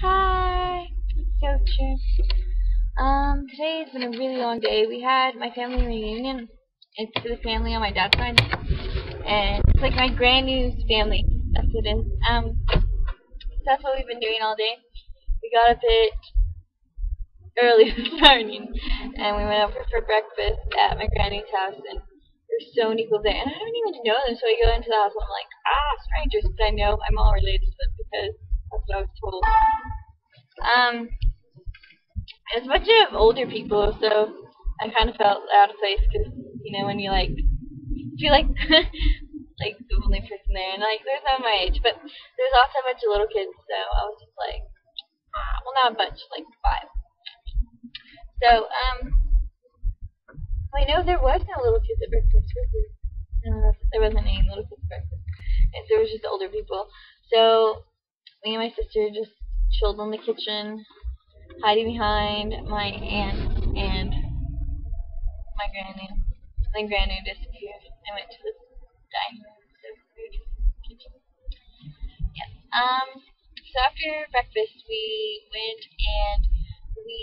Hi, so true. Today's been a really long day. We had my family reunion. It's for the family on my dad's side, and it's like my grand news family. That's what it is. So that's what we've been doing all day. We got up at early this morning, and we went over for breakfast at my granny's house, and there's so many people there, and I don't even know them. So I go into the house, and I'm like, strangers, but I know I'm all related to them because that's what I was told. Um, It's a bunch of older people, so I kind of felt out of place because when you like feel like like the only person there, and like there's not my age, but there's also a bunch of little kids, so I was just like, well, not a bunch, like five. So I know there was no little kids at breakfast. Was there? No, there wasn't any little kids at breakfast. There was just older people. So me and my sister just chilled in the kitchen, hiding behind my aunt and my granny. My granny disappeared. I went to the dining room, so we were just in the kitchen. Yes. So after breakfast, we went and we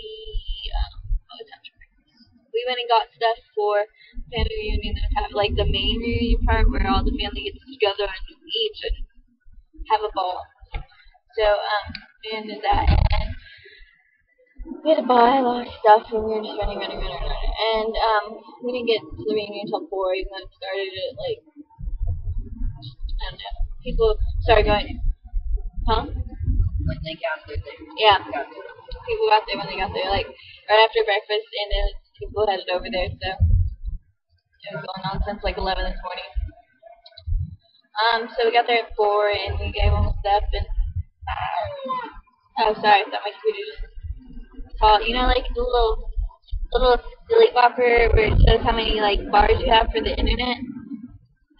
what was after breakfast? We went and got stuff for family reunion that have like the main reunion part where all the family gets together and eat and have a ball. So we ended that, and we had to buy a lot of stuff, and we were just running. And we didn't get to the reunion until 4, even though it started at like, I don't know. People started going, huh? When they got there, Yeah. got there. People got there when they got there, like right after breakfast, and then people headed over there, so it was going on since like 11 this morning. So we got there at 4, and we gave them stuff, and oh, sorry, I thought my computer just called. Like the little delete whopper where it shows how many like bars you have for the internet.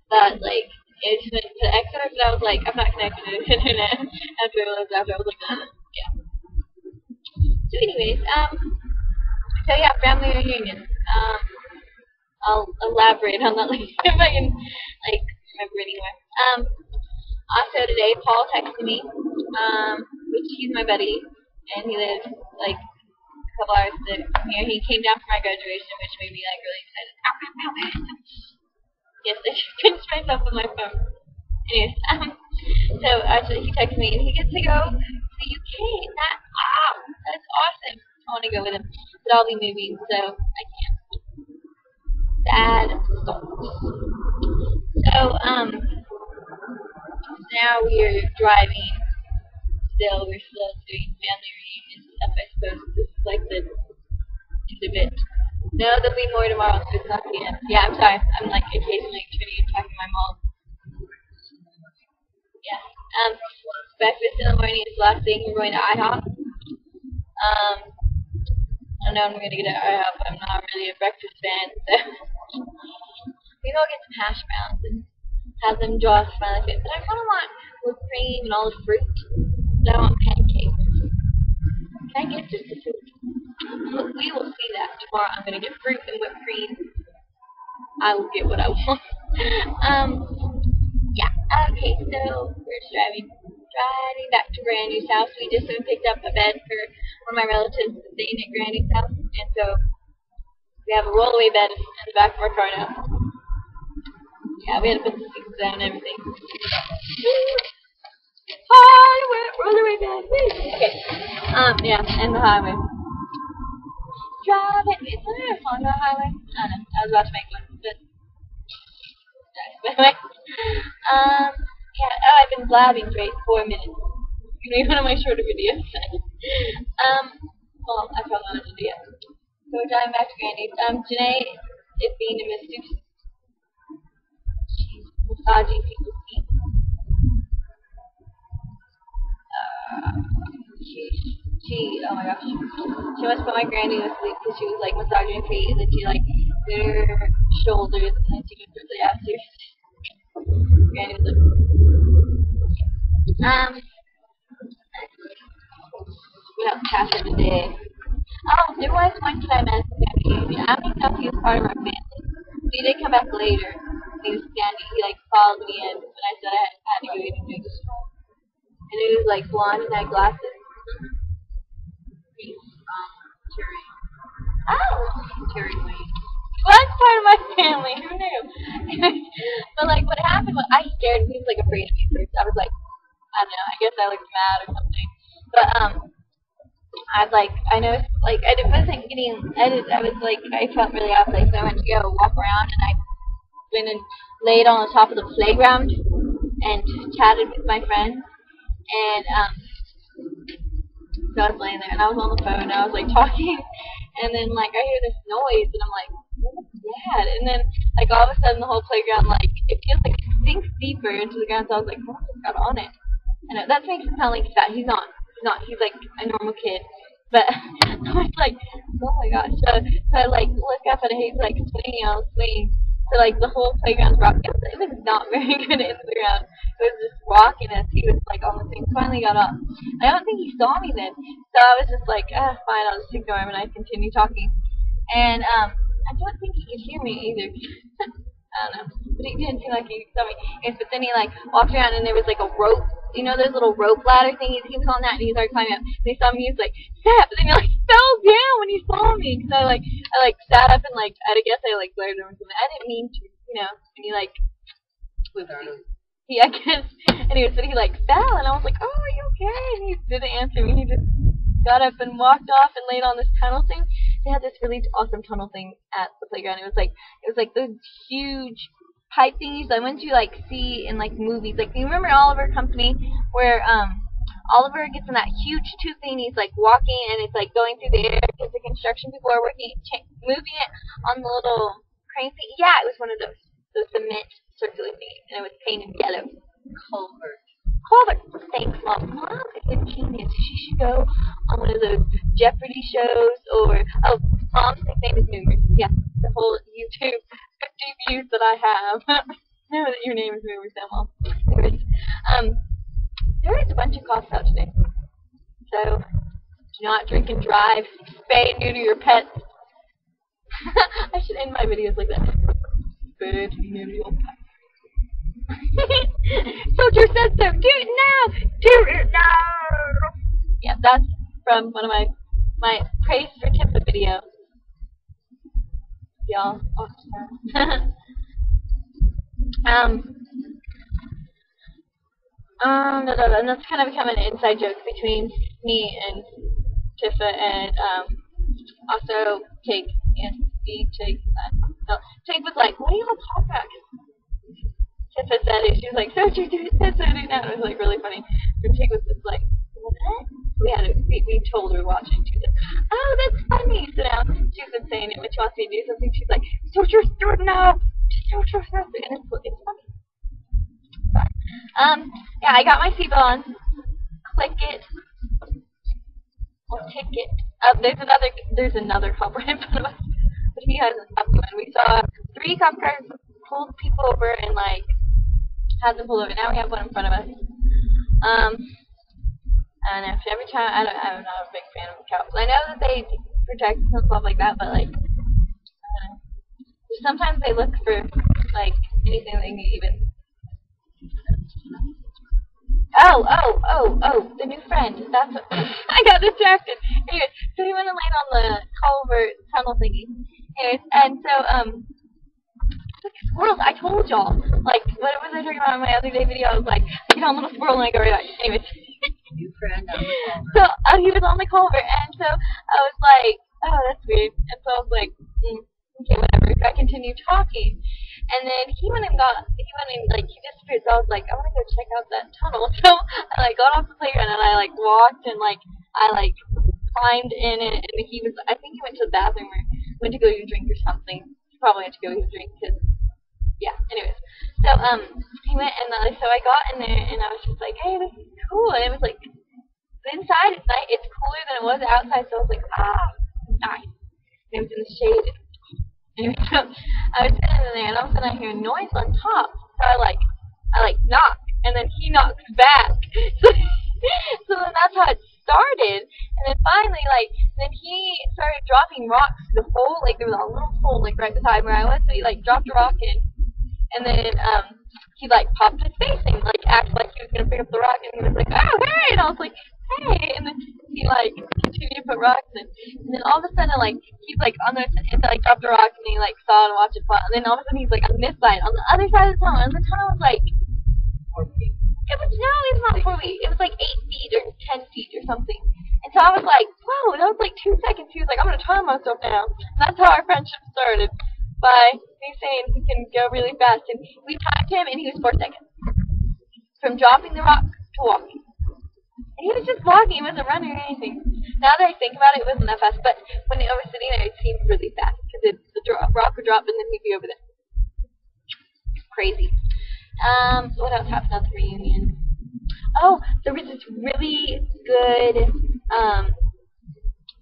But like it just went to X, but I was like, I'm not connected to the internet. After I realized I was like, yeah. So anyways, so yeah, family reunion. I'll elaborate on that later if I can like remember anywhere. Also today, Paul texted me, which he's my buddy, and he lives like a couple hours from here. He came down for my graduation, which made me like really excited. Yes, I just pinched myself with my phone. Anyways, so actually he texted me, and he gets to go to the UK. That's awesome. I want to go with him, but I'll be moving, so I can't. Sad stalks. So now we're driving. We're still doing family reunion stuff, I suppose. This is like the end of it. No, there'll be more tomorrow, so it's not the end. Yeah, I'm sorry. I'm like occasionally turning and talking to my mom. Yeah. Breakfast in the morning is the last thing. We're going to IHOP. I know I'm going to get at IHOP. I'm not really a breakfast fan, so maybe I'll get some hash browns and have them draw a smiley face. But I kind of want whipped cream and all the fruit. But I want pancakes. Can I get just the fruit? We will see that tomorrow. I'm going to get fruit and whipped cream. I will get what I want. Yeah. Okay, so we're just driving back to Granny's house. We just picked up a bed for one of my relatives staying at Granny's house, and so we have a rollaway bed in the back of our car now. Yeah, we had to put the seats down and everything. Highway, rollaway bed. Okay. Yeah, and the highway. Driving. Is there a song about highway? I don't know. I was about to make one, but anyway. Yeah. Oh, I've been blabbing for 4 minutes. It's gonna be one of my shorter videos. Well, I probably wanted to do it. So we're driving back to Granny's. Janae is being a masseuse. She's massaging people's feet. Oh my gosh, she must put my granny to sleep because she was like massaging her feet, and then she like did her shoulders, and then she did the ass. Granny was like, what else happened today? Oh, there was one kid I met at the family reunion. I don't even know if he was part of our family. He did come back later. He was standing. He like followed me in when I said I had to go eat a drink. And he was like blonde and had glasses. Terry. Oh! Terry Wayne. That's part of my family. Who knew? But like, what happened was I scared him. He was like afraid of me first. I was like, I don't know. I guess I looked mad or something. But I noticed like I wasn't getting. I was like, I felt really out of place. So I went to go walk around, and I went and laid on the top of the playground and chatted with my friends. And so I was laying there, and I was on the phone, and I was like talking, and then like I hear this noise, and I'm like, what's that? And then like all of a sudden the whole playground, like it feels like it sinks deeper into the ground. So I was like, what just got on it? And that makes it sound like he's fat. He's not. He's like a normal kid. But I was like, oh my gosh. So I like look up, and he's like swinging on a swing. So like the whole playground's rocking. It was not very good into the ground. It was just rocking as he was like on the swing. Finally got up. I don't think he saw me then. So I was just like, fine, I'll just ignore him, and I continued talking. And I don't think he could hear me either. I don't know. But he didn't seem like he saw me. But then he like walked around, and there was like a rope. You know those little rope ladder thingies? He was on that, and he started climbing up. And he saw me, he was like, step! And then he like fell down when he saw me. So I sat up, and like, I guess I like glared at him or something. I didn't mean to, you know. And he like, I guess, anyways, but he like fell, and I was like, oh, are you okay? And he didn't answer me. He just got up and walked off and laid on this tunnel thing. They had this really awesome tunnel thing at the playground. It was like those huge pipe thingies I went to like see in like movies. Like, you remember Oliver Company, where Oliver gets in that huge tube thing, he's like walking, and it's like going through the air because the construction people are moving it on the little crane thing. Yeah, it was one of those cement circular things, and it was painted yellow. Culvert. Thanks, Mom. Mom is a genius. She should go on one of those Jeopardy shows, or Mom's nickname is Moomers. Yeah, the whole YouTube 50 views that I have. Know that your name is Moomers now, Mom. Anyways, there is a bunch of coughs out today. So do not drink and drive. Spay and neuter your pets. I should end my videos like that. Spay and neuter your pets. Soldier said so. Do it now. Do it now. Yeah, that's from one of my praise for Tifa videos. Y'all, awesome. And that's kind of become an inside joke between me and Tifa, and also Tig. Yes, Tig. No, Tig was like, what do you all talk about? Tifa said it. She was like, so you do it now. It was like really funny. And Tig was just like, what? We told her watching. She was like, oh, that's funny. So now she's been saying it when she wants me to do something. She's like, so just do it now. Just do it now. And it's funny. Yeah, I got my seatbelt on. Click it. Or tick it. There's another cop right in front of us, but he hasn't stopped one. We saw 3 cop cars pulled people over and like had them pull over. Now we have one in front of us. I don't know. Every time I'm not a big fan of the cops. I know that they protect and stuff like that, but like, I don't know. Sometimes they look for like anything they can even. Oh, the new friend. That's what I got distracted. Anyways, so he went and laid on the culvert tunnel thingy. Anyways, and so, like squirrels, I told y'all. Like, what was I talking about in my other day video? I was like, I get on a little squirrel and I go right back. Anyways. New friend on the culvert. So, he was on the culvert, and so I was like, oh, that's weird. And so I was like, okay, whatever. So I continued talking. And then he went and he disappeared. So I was like, I want to go check out that tunnel. So I like got off the playground, and I like walked, and like I like climbed in it, and I think he went to the bathroom or went to go get a drink or something. He probably went to go get a drink because, yeah. Anyways, so he went, and so I got in there, and I was just like, hey, this is cool. And it was like inside at night, it's cooler than it was outside. So I was like, nice. And it was in the shade. Anyway, so I was sitting in there, and all of a sudden I hear a noise on top. So I knock, and then he knocks back. So then that's how it started. And then finally, then he started dropping rocks to the hole. Like, there was a little hole, like, right beside where I was. So he, dropped a rock in. And then he, popped his face and, acted like he was going to pick up the rock. And he was like, oh, hey! And I was like, hey! And then he like continued to put rocks in. And then all of a sudden, like he's like on the and like dropped a rock and he like saw it and watched it fall. And then all of a sudden he's like on this side, on the other side of the tunnel, and the tunnel was like 4 feet. it was no, it was not 4 feet. It was like 8 feet or 10 feet or something. And so I was like, wow, that was like 2 seconds. He was like, I'm gonna time myself now. And that's how our friendship started. By me saying he can go really fast, and we timed him, and he was 4 seconds from dropping the rock to walking. And he was just walking; he wasn't running or anything. Now that I think about it, it wasn't that fast. But when I was sitting there, it seemed really fast because the rock would drop, and then he'd be over there. Crazy. What else happened at the reunion? Oh, there was this really good.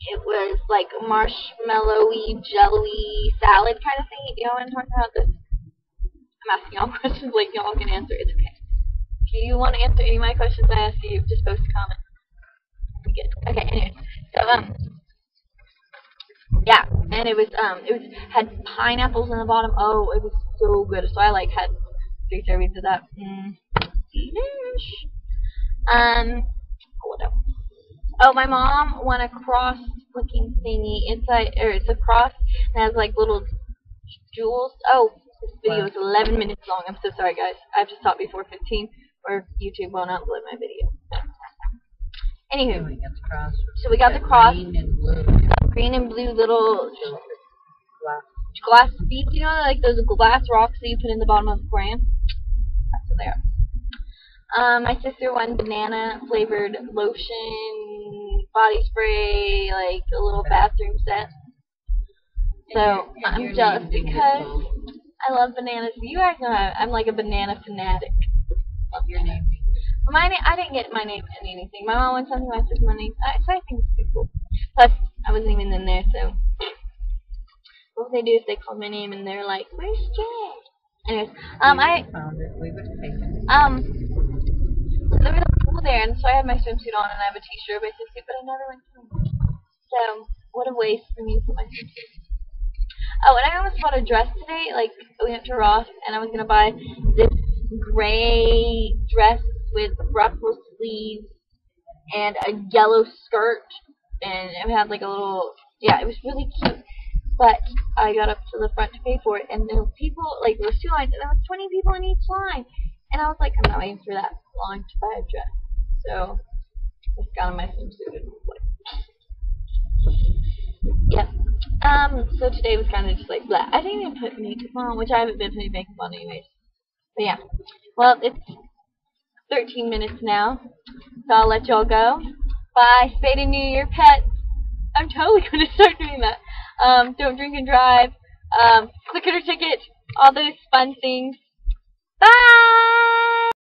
It was like marshmallowy, jelly salad kind of thing. You know what I'm talking about? This. I'm asking y'all questions like y'all can answer. It's okay. If you want to answer any of my questions I ask you, just post a comment. We good. Okay. Anyways, so yeah, and it had pineapples in the bottom. Oh, it was so good. So I like had 3 servings of that. Delish. What else? Oh, my mom won a cross-looking thingy inside, or it's a cross and has like little jewels. Oh, this video is 11 minutes long. I'm so sorry, guys. I have to stop before 15, or YouTube won't upload my video. Anywho, so we got the cross, green and blue little glass beads. You know, like those glass rocks that you put in the bottom of the aquarium. That's what they are. My sister won banana flavored lotion, body spray, like a little bathroom set. So I'm jealous because I love bananas. You guys know I'm like a banana fanatic. Love your name. Well, I didn't get my name in anything. My mom won something, my sister my name. So I think it's pretty cool. Plus, I wasn't even in there, so what would they do if they called my name and they're like, "Where's Jay?" Anyways, I found it. We would have taken it. So there was a pool there, and so I had my swimsuit on, and I have a t-shirt, my swimsuit, but I never went swimming. So, what a waste for me to put my swimsuit. Oh, and I almost bought a dress today. Like, we went to Ross, and I was going to buy this gray dress with ruffle sleeves and a yellow skirt, and it had like a little, yeah, it was really cute. But I got up to the front to pay for it, and there were people, like, there was 2 lines, and there was 20 people in each line. And I was like, I'm not waiting for that long to buy a dress. So I just got on my swimsuit and was like, yeah. So today was kind of just like, blah. I didn't even put makeup on, which I haven't been putting makeup on anyways. But yeah. Well, it's 13 minutes now, so I'll let y'all go. Bye. Spade and New Year pets. I'm totally going to start doing that. Don't drink and drive. Click it or ticket. All those fun things. Bye!